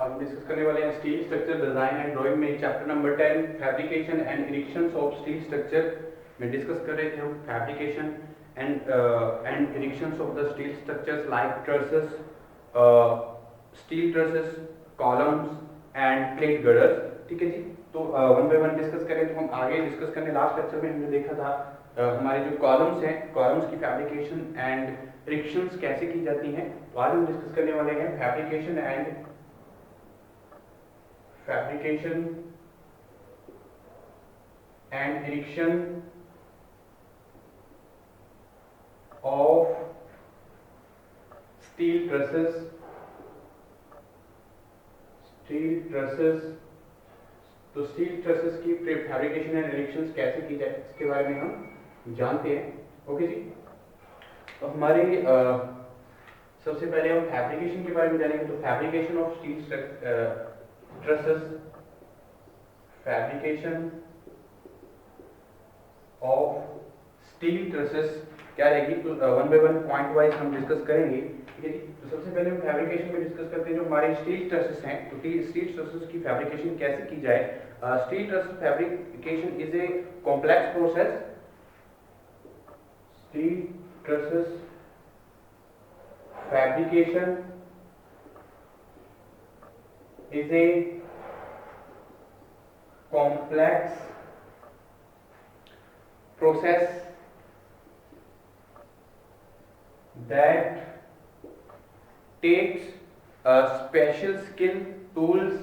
आज हम डिस्कस करने वाले हैं steel structure design and drawing में chapter number 10 fabrication and erection of steel structure में डिस्कस कर रहे थे हम fabrication and erection of the steel structures like trusses, steel trusses, columns and plate girders. ठीक है जी, तो वन बाय वन डिस्कस करें तो हम आगे डिस्कस करने लास्ट लेक्चर में हमने देखा था हमारे जो कॉलम्स हैं, कॉलम्स की फैब्रिकेशन एंड इरेक्शंस कैसे की जाती हैं। तो आज हम डिस्कस करने वाले हैं fabrication and erection of steel trusses तो स्टील ट्रसेस की फैब्रिकेशन एंड इरेक्शंस कैसे की जाए इसके बारे में हम जानते हैं। ओके जी, तो हमारे सबसे पहले हम फैब्रिकेशन के बारे में जानेंगे। तो fabrication of steel trusses, fabrication of steel trusses क्या रहेगी, तो one by one point wise हम डिस्कस करेंगे। ठीक है जी, तो सबसे पहले हम फैब्रिकेशन में डिस्कस करते हैं जो हमारे स्टील ट्रसेस हैं। तो स्टील ट्रसेस की फैब्रिकेशन कैसे की जाए। Steel truss fabrication is a complex process. Steel trusses fabrication is a complex process that takes a special skill tools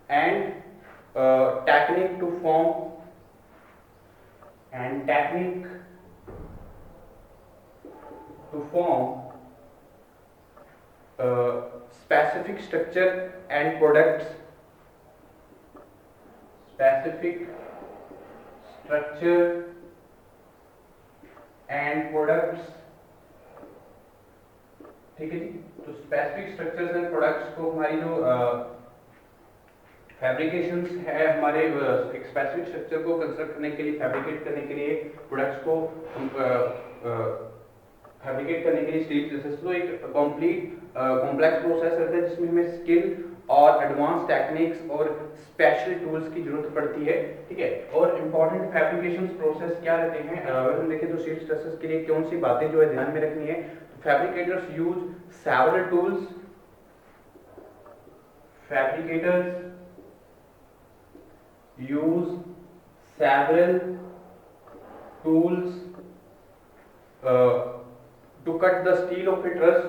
and technique to form specific structure and products, ठीक है जी। तो specific structures and products को हमारी जो फैब्रिकेशंस है, हमारे एक स्पेसिफिक स्ट्रक्चर को कंस्ट्रक्ट करने के लिए, फैब्रिकेट करने के लिए, प्रोडक्ट्स को फैब्रिकेट करने के लिए स्टील ट्रसेस तो एक कंप्लीट कॉम्प्लेक्स प्रोसेस रहता है जिसमें हमें स्किल और एडवांस टेक्निक्स और स्पेशल टूल्स की जरूरत पड़ती है। ठीक है, और इंपॉर्टेंट फैब्रिकेशन प्रोसेस क्या रहते हैं, अगर हम देखें तो स्टील ट्रसेस के लिए कौन सी बातें जो है ध्यान में रखनी है। तो fabricators use several tools, to cut the steel of a truss,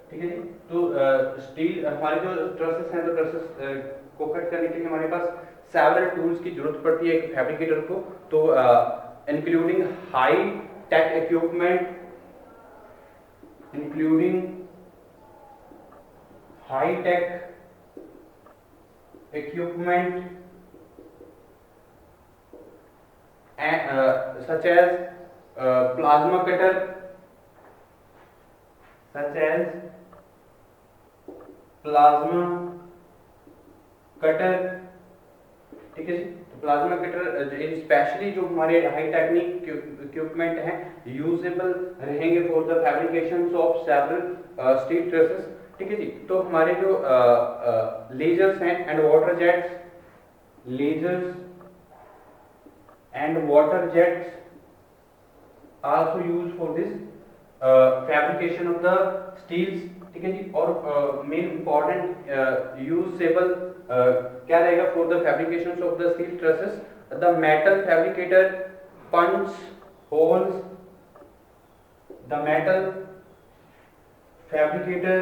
ठीक है जी। तो स्टील हमारे जो ट्रसेस हैं, तो ट्रसेस को कट करने के लिए हमारे पास सेवरल टूल्स की जरूरत पड़ती है एक फैब्रिकेटर को। तो including high tech equipment, such as plasma cutter, ठीक है जी। तो प्लाज्मा कटर स्पेशली जो हमारे हाई टेक्निक इक्विपमेंट हैं यूजेबल रहेंगे for the fabrication of several steel trusses. ठीक है जी। तो हमारे जो लेजर्स हैं and water jets, also use for this fabrication of the steels. ठीक है जी। और मेन इंपॉर्टेंट यूजेबल क्या रहेगा for the fabrication of the steel trusses, the metal fabricator punch holes, the metal fabricator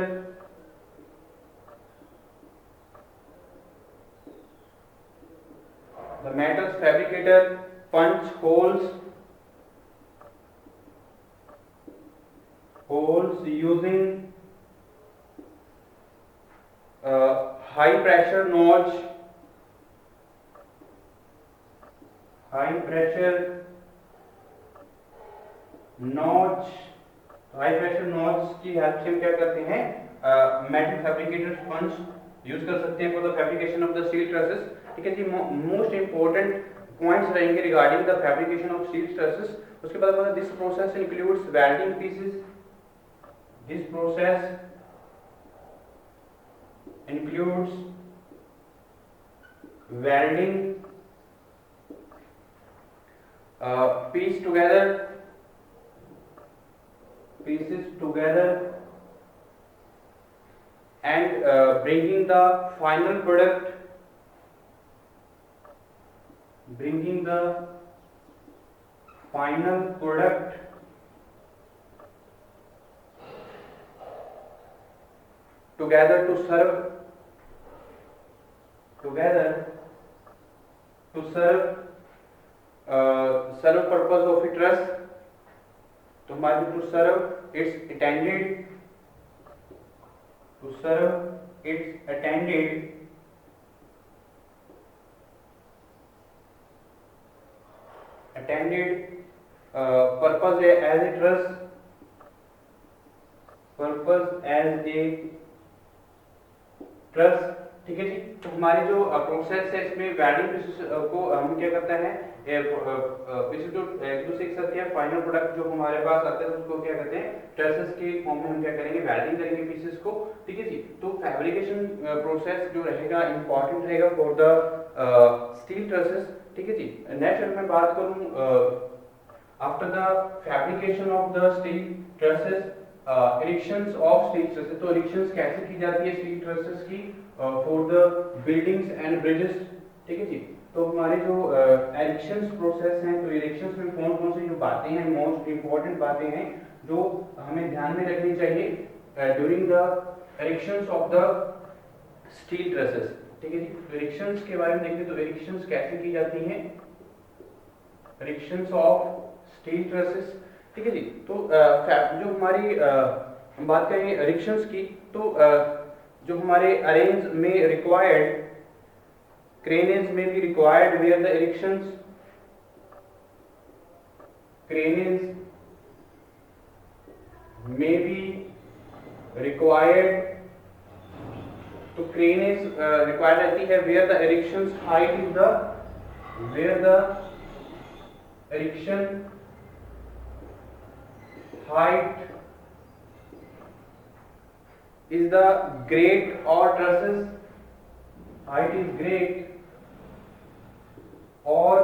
punch holes using high pressure notch, notch high pressure knobs की help से हम क्या करते हैं, मेटल फैब्रिकेटेड स्पंज यूज कर सकते हैं for the fabrication of the steel trusses. ठीक है जी, मोस्ट इंपॉर्टेंट पॉइंट्स रहेंगे regarding the fabrication of steel trusses. उसके बाद हमारा this process includes welding pieces, this process includes welding pieces together and bringing the final product together to serve purpose of a truss, तो हमारे to serve its intended purpose as a truss, ठीक है जी। तो हमारी जो process है इसमें वेल्डिंग प्रोसेस को हम क्या करते हैं, पीसेस जो एक दूसरे के साथ क्या फाइनल प्रोडक्ट जो हमारे पास आता है उसको क्या कहते हैं, ट्रेसेस के फॉर्म में हम क्या करेंगे, वेल्डिंग करेंगे पीसेस को। ठीक है जी। तो फैब्रिकेशन प्रोसेस जो रहेगा इंपॉर्टेंट रहेगा फॉर द स्टील ट्रेसेस। ठीक है जी। नेक्स्ट अगर मैं बात करूं after the fabrication of the steel traces, erections of steel traces, तो इरेक्शंस कैसे की जाती है स्टील ट्रेसेस की for the buildings and bridges. ठीक है जी। तो हमारे जो इरेक्शंस प्रोसेस हैं, तो इरेक्शंस में कौन कौन सी जो बातें हैं, मोस्ट इंपॉर्टेंट बातें हैं जो हमें ध्यान में रखनी चाहिए during the erections of the steel traces. ठीक है जी। तो इरेक्शंस के बारे में देखें तो इरेक्शंस कैसे की जाती हैं, इरेक्शंस ऑफ स्टील ट्रेसेस। ठीक है जी। तो जो हमारी हम बात करेंगे इरेक्शंस की, तो जो हमारे अरेंज में रिक्वायर्ड क्रेनेज में भी required where the erections craneage में भी रिक्वायर्ड, तो क्रेनेज रिक्वायर्ड रहती है where the erections height is the where the erection height is the great or trusses, height is great or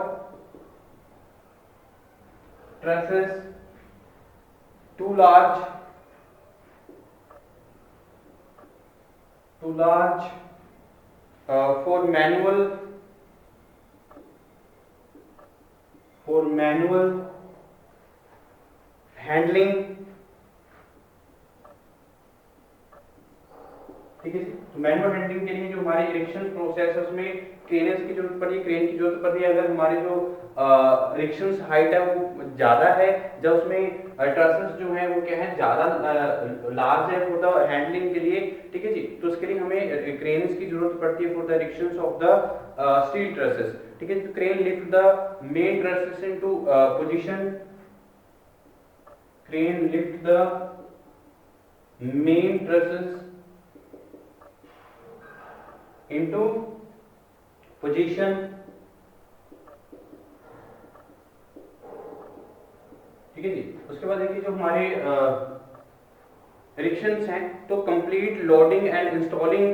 trusses too large for manual handling. ठीक है जी। तो manual handling के लिए जो हमारे इरेक्शन प्रोसेस है उसमें क्रेनेस की जरूरत पड़ी है, क्रेन की जरूरत पड़ती है। अगर हमारे जो इरेक्शन हाइट है वो ज्यादा है, जब उसमें ट्रसेस जो है वो क्या है ज्यादा लार्ज है फॉर द हैंडलिंग के लिए। ठीक है जी। तो उसके लिए हमें क्रेन्स की जरूरत पड़ती है for the erections of the steel trusses. ठीक है। तो crane lift the main trusses into position, crane lift the main trusses into position। ठीक है जी। उसके बाद देखिए जो हमारे इरेक्शंस हैं, तो complete loading and installing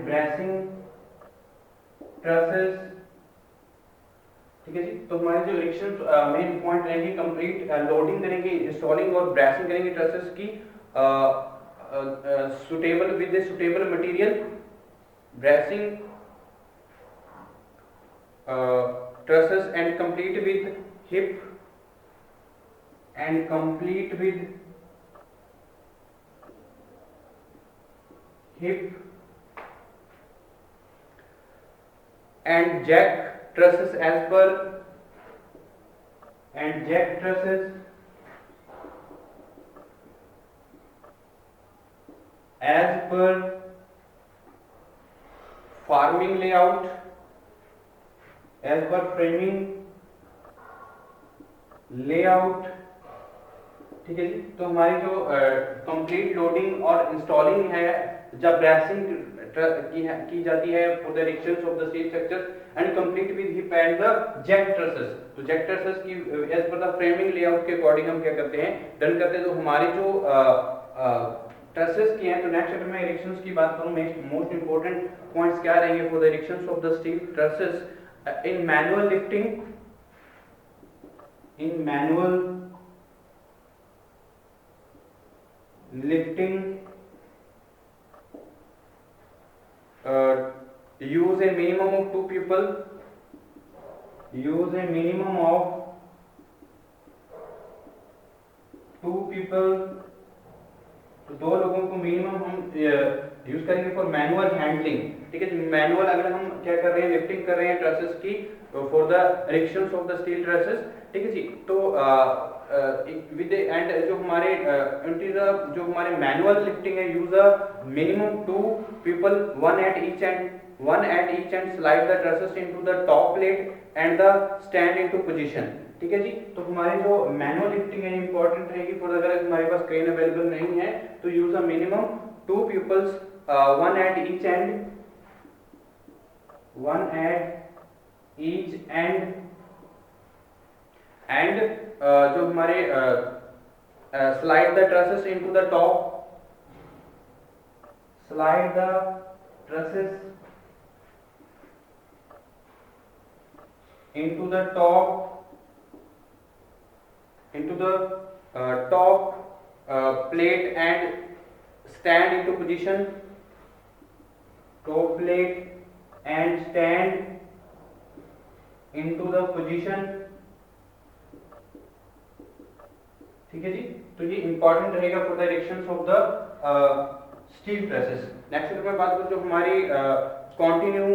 bracing trusses। ठीक है जी। तो हमारे जो इरेक्शन मेन पॉइंट रहेंगे, कंप्लीट लोडिंग करेंगे, इंस्टॉलिंग और ब्रेसिंग करेंगे ट्रसेस की suitable with the suitable material, bracing trusses and complete with hip and jack trusses as per and jack trusses as per farming layout, as per framing layout। ठीक है जी। तो हमारी जो कंप्लीट लोडिंग और installing है जब ब्रेसिंग की जाती है for the erections of the steel structures and complete with hip and the jack trusses. तो जैक ट्रसेस की एज पर द फ्रेमिंग लेआउट के अकॉर्डिंग हम क्या करते हैं, डन करते हैं। तो हमारी जो ट्रसेस की हैं, तो नेक्स्ट चैप्टर में इरेक्शंस की बात करूं, मोस्ट इंपोर्टेंट पॉइंट्स क्या रहेंगे for the erections of the steel trusses in manual lifting, in manual lifting use a minimum of 2 people, use a minimum of 2 people। तो 2 लोगों को मिनिमम हम यूज करेंगे फॉर मैनुअल हैंडलिंग। ठीक है, manual अगर हम क्या कर रहे हैं, लिफ्टिंग कर रहे हैं ट्रसेस की for the erections of the steel trusses. ठीक है जी। तो विद एंड जो हमारे जो हमारे मैनुअल लिफ्टिंग है, use a minimum 2 people, one at each end slide the trusses into the top plate and the stand into position। ठीक है जी। तो हमारी जो मैनुअल लिफ्टिंग है इंपॉर्टेंट रहेगी फॉर अगर हमारे पास क्रेन अवेलेबल नहीं है तो use a minimum 2 pupils, one at each end and जो हमारे slide the trusses into the top, slide the trusses into the top plate and stand into position, top plate and stand into the position। ठीक है जी। तो ये important रहेगा for the erections of the steel trusses. Next में बात करूं जो हमारी कंटिन्यू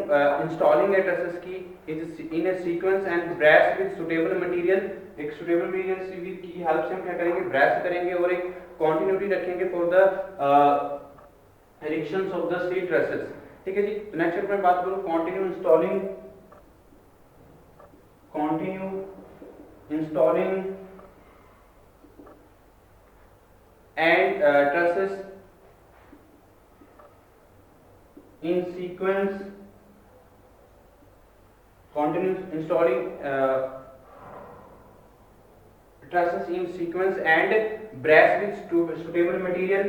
इंस्टॉलिंग है ट्रसेस की in a sequence and brace with suitable material. एक सुटेबल मटेरियल की हेल्प से हम क्या करेंगे, ब्रेस करेंगे और एक कंटिन्यूटी रखेंगे for the erections of the steel trusses. ठीक है जी। तो नेक्स्ट में बात करूं continue installing and trusses in sequence, continuous installing trusses in sequence and brass with suitable material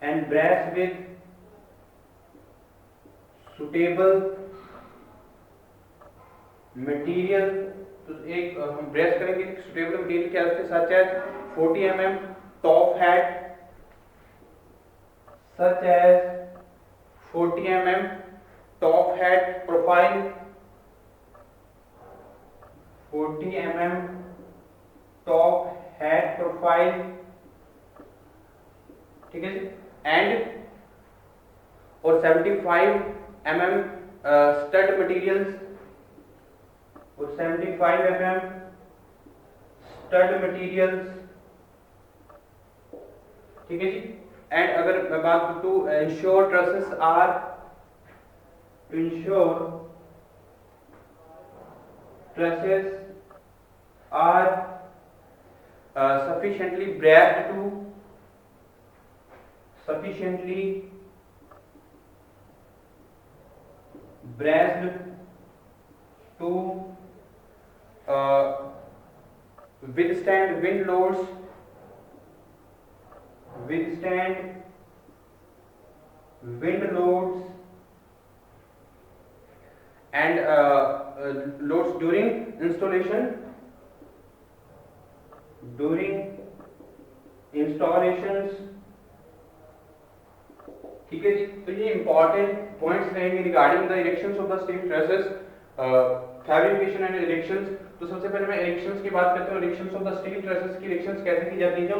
and brass with suitable material। तो एक हम ब्रेस करेंगे सुटेबल मटेरियल के हेल्प से, such as 40 mm top hat, such as 40 mm top hat profile, 40 mm top hat profile। ठीक है जी। And और 75 mm stud materials और 75 mm stud materials। ठीक है जी। एंड अगर मैं बात करूं to ensure trusses are sufficiently braced to withstand wind loads and loads during installations। ठीक है जी। तो ये इंपॉर्टेंट पॉइंट्स रहेंगे regarding the erections of the steel trusses, fabrication and erections. तो सबसे पहले मैं इरेक्शंस की बात करता हूँ। Erections of the steel trusses की इरेक्शंस कैसे की जाती है, जो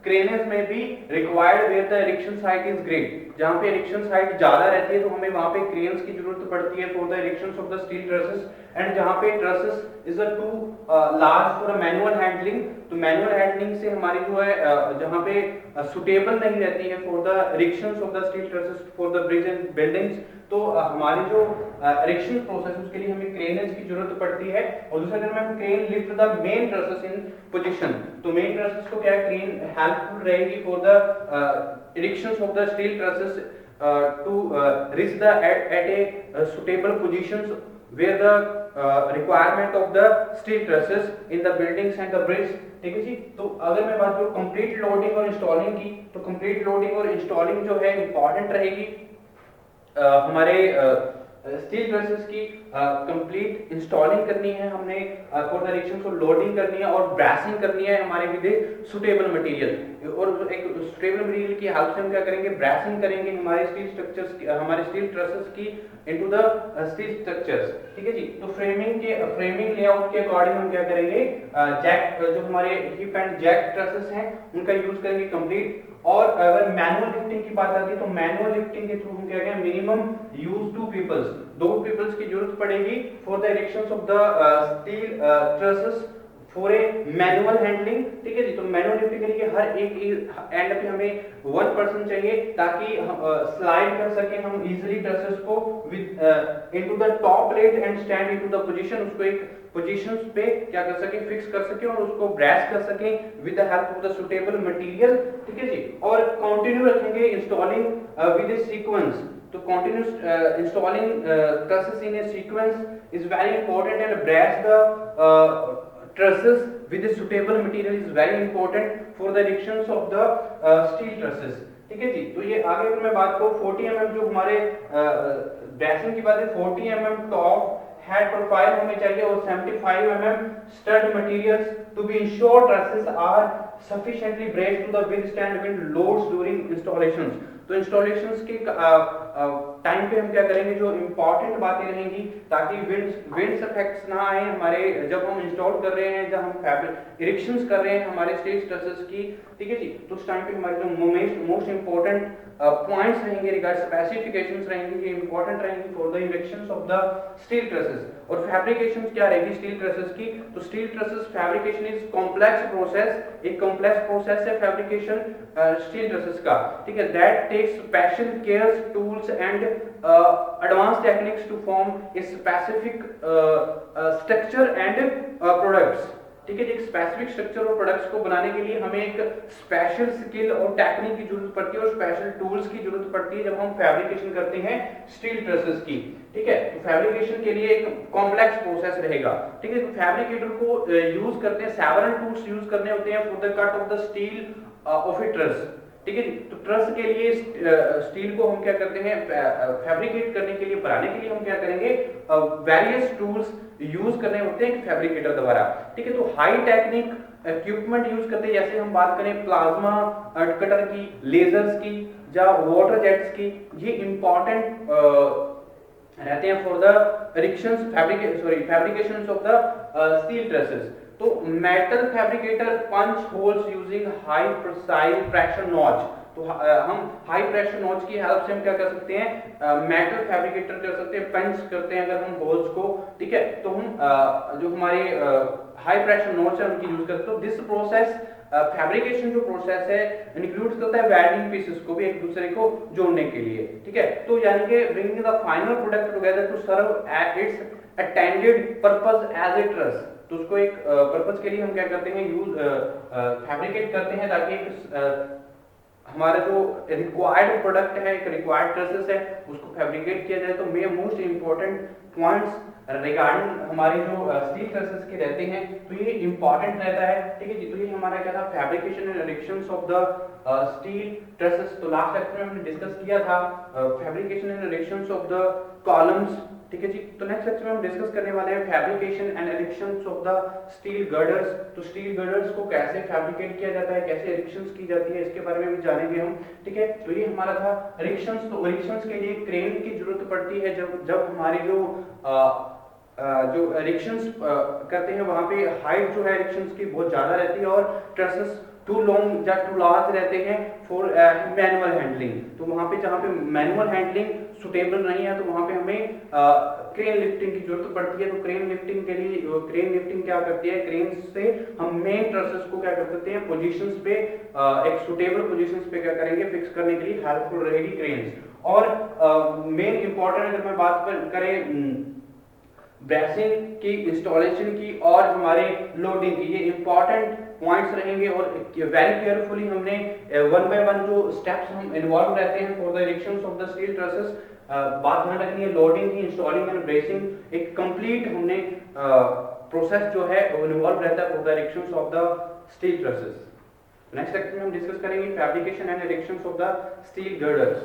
क्रेनेज में भी required where the erection height is great, जहां पे इरेक्शन हाइट ज्यादा रहती है तो हमें वहां पे क्रेन्स की जरूरत पड़ती है for the erection of the steel trusses, and जहां पे trusses is a too large for a manual handling, तो मैनुअल हैंडलिंग से हमारी जो है जहां पे सुटेबल नहीं रहती है for the erection of the steel trusses for the bridge and buildings, तो हमारी जो इरेक्शन प्रोसेस उसके लिए हमें क्रेनेज की जरूरत पड़ती है। और दूसरा नंबर में crane lift the main trusses in position, तो मेन ट्रसेस को क्या क्रेन हेल्पफुल रहेगी for the erection of the steel trusses to reach the at a suitable positions where the requirement of the steel trusses in the buildings and the bridge, ठीक है जी। तो अगर मैं बात करूं कंप्लीट लोडिंग और इंस्टॉलिंग की, तो कंप्लीट लोडिंग और इंस्टॉलिंग जो है इंपॉर्टेंट रहेगी हमारे स्टील ट्रसेस की कंप्लीट इंस्टॉलिंग करनी है हमने फॉर द इरेक्शन को लोडिंग करनी है और ब्रेसिंग करनी है हमारे विद सुटेबल मटेरियल, और एक सुटेबल मटेरियल की हेल्प से हम क्या करेंगे ब्रेसिंग करेंगे हमारे स्टील स्ट्रक्चर्स की, हमारे स्टील ट्रसेस की इनटू द स्टील स्ट्रक्चर्स, ठीक है जी। तो फ्रेमिंग लेआउट के अकॉर्डिंग हम क्या करेंगे जैक जो हमारे हिप एंड जैक ट्रसेस हैं उनका यूज करेंगे कंप्लीट। और अगर मैनुअल लिफ्टिंग की बात आती है तो मैनुअल लिफ्टिंग के थ्रू हम क्या करेंगे मिनिमम यूज दो पीपल्स की जरूरत पड़ेगी for the erection of the steel trusses for a manual handling, ठीक है जी। तो मैनुअल लिफ्टिंग के लिए हर एक एंड पे हमें 1 पर्सन चाहिए ताकि हम स्लाइड कर सके हम इजीली ट्रसेस को with into the top plate and stand into the position, उसको एक पोजीशंस पे क्या कर सके फिक्स कर सके और उसको ब्रेस कर सके with the help of the suitable material, ठीक है जी। और कंटिन्यू रखेंगे इंस्टॉलिंग विद ए सीक्वेंस, तो continuous installing trusses in a sequence is very important, and brace the trusses with a suitable material is very important for the erections of the steel trusses, ठीक है जी। तो ये आगे अगर मैं बात करूं 40 mm जो हमारे ब्रेसिंग की बात है 40 mm टॉप हेड प्रोफाइल हमें चाहिए और 75 mm stud materials to be ensure trusses are sufficiently braced to the withstand wind loads during installations। तो इंस्टॉलेशंस के टाइम पे हम क्या करेंगे जो इंपॉर्टेंट बातें रहेंगी ताकि विंड्स इफेक्ट्स ना आए हमारे जब हम इंस्टॉल कर रहे हैं, जब हम फैब्रिक इरेक्शंस कर रहे हैं हमारे स्टील ट्रसेस की, ठीक है जी। तो उस टाइम पे हमारे जो मोस्ट इंपॉर्टेंट पॉइंट्स रहेंगे रिगार्ड स्पेसिफिकेशंस रहेंगे ये इंपॉर्टेंट रहेंगे for the erections of the steel trusses. और फैब्रिकेशंस क्या रहेगी स्टील ट्रसेस की, तो steel trusses fabrication is complex process, एक कॉम्प्लेक्स प्रोसेस है फैब्रिकेशन स्टील ट्रसेस का, ठीक है। That takes special cares tools and advanced techniques to form a specific structure and products, ठीक है। एक स्पेसिफिक स्ट्रक्चर और प्रोडक्ट्स को बनाने के लिए हमें एक स्पेशल स्किल और टेक्निक की जरूरत पड़ती है और स्पेशल टूल्स की जरूरत पड़ती है जब हम फैब्रिकेशन करते हैं स्टील ट्रसेस की, ठीक है। तो फैब्रिकेशन के लिए एक कॉम्प्लेक्स प्रोसेस रहेगा, ठीक है। तो फैब्रिकेटर को यूज करते हैं सेवरल टूल्स यूज करने होते हैं for the cut off the steel of A truss, ठीक है। तो ट्रस के लिए स्टील को हम क्या करते हैं फैब्रिकेट करने के लिए बनाने के लिए हम क्या करेंगे वेरियस टूल्स यूज करने होते हैं फैब्रिकेटर द्वारा, ठीक है। तो हाई टेक्निक इक्विपमेंट यूज करते हैं, जैसे हम बात करें प्लाज्मा कटर की, लेजर्स की या वाटर जेट्स की, ये इंपॉर्टेंट रहते हैं for the fabrication of the steel trusses. तो metal fabricator punch holes using high precise pressure notch, तो हम हाई प्रेशर नॉच की हेल्प से हम क्या कर सकते हैं मेटल फैब्रिकेटर कर सकते हैं, पंच करते हैं अगर हम होल्स को, ठीक है। तो हम जो हमारे हाई प्रेशर नॉच है उनकी यूज करते हैं। दिस प्रोसेस फैब्रिकेशन जो प्रोसेस है इंक्लूड्स करता है वेल्डिंग पीसेस को भी एक दूसरे को जोड़ने के लिए, ठीक है। तो यानी कि bringing the final product together to serve its attended purpose as a truss, तो उसको एक पर्पस के लिए हम क्या करते हैं यूज फैब्रिकेट करते हैं ताकि एक हमारा जो रिक्वायर्ड प्रोडक्ट है एक रिक्वायर्ड ट्रसेस है उसको फैब्रिकेट किया जाए। तो main most important points regarding हमारे जो स्टील ट्रसेस के रहते हैं तो ये इंपॉर्टेंट रहता है, ठीक है जी। तो ये हमारा क्या था fabrication and erections of the steel trusses. तो लास्ट लेक्चर में हमने डिस्कस किया था fabrication and erections of the columns, ठीक है जी। तो नेक्स्ट लेक्चर में हम डिस्कस करने वाले हैं fabrication and erections of the steel girders. तो स्टील गर्डर्स को कैसे फैब्रिकेट किया जाता है, कैसे इरेक्शंस की जाती है, इसके बारे में भी जानेंगे हम, ठीक है। तो ये हमारा था इरेक्शंस। तो इरेक्शंस के लिए क्रेन की जरूरत पड़ती है जब हमारी जो इरेक्शंस करते हैं वहां पे हाइट जो है इरेक्शंस की बहुत ज्यादा रहती है और ट्रसेस टू लॉन्ग या टू लार्ज रहते हैं फॉर मैनुअल हैंडलिंग। तो वहाँ पे जहाँ पे मैनुअल हैंडलिंग सुटेबल नहीं है तो वहाँ पे हमें क्रेन लिफ्टिंग की जरूरत पड़ती है। तो क्रेन लिफ्टिंग के लिए क्रेन लिफ्टिंग क्या करती है, क्रेन से हम मेन ट्रसेस को क्या कर सकते हैं, पोजीशंस पे एक सुटेबल पोजीशंस पे क्या करेंगे, फिक्स करने के लिए हेल्पफुल रहेगी क्रेन्स। और मेन इंपॉर्टेंट अगर मैं बात करें ब्रेसिंग की, इंस्टॉलेशन की और हमारे लोडिंग की, ये इंपॉर्टेंट पॉइंट्स रहेंगे और वेरी केयरफुली हमने वन बाय वन जो स्टेप्स हम इन्वॉल्व रहते हैं for the erection of the steel trusses, बात ध्यान रखनी है लोडिंग की, इंस्टॉलिंग एंड ब्रेसिंग एक कंप्लीट हमने प्रोसेस जो है वो इन्वॉल्व रहता है for the erection of the steel trusses. Next lecture में हम डिस्कस करेंगे fabrication and erection of the steel girders.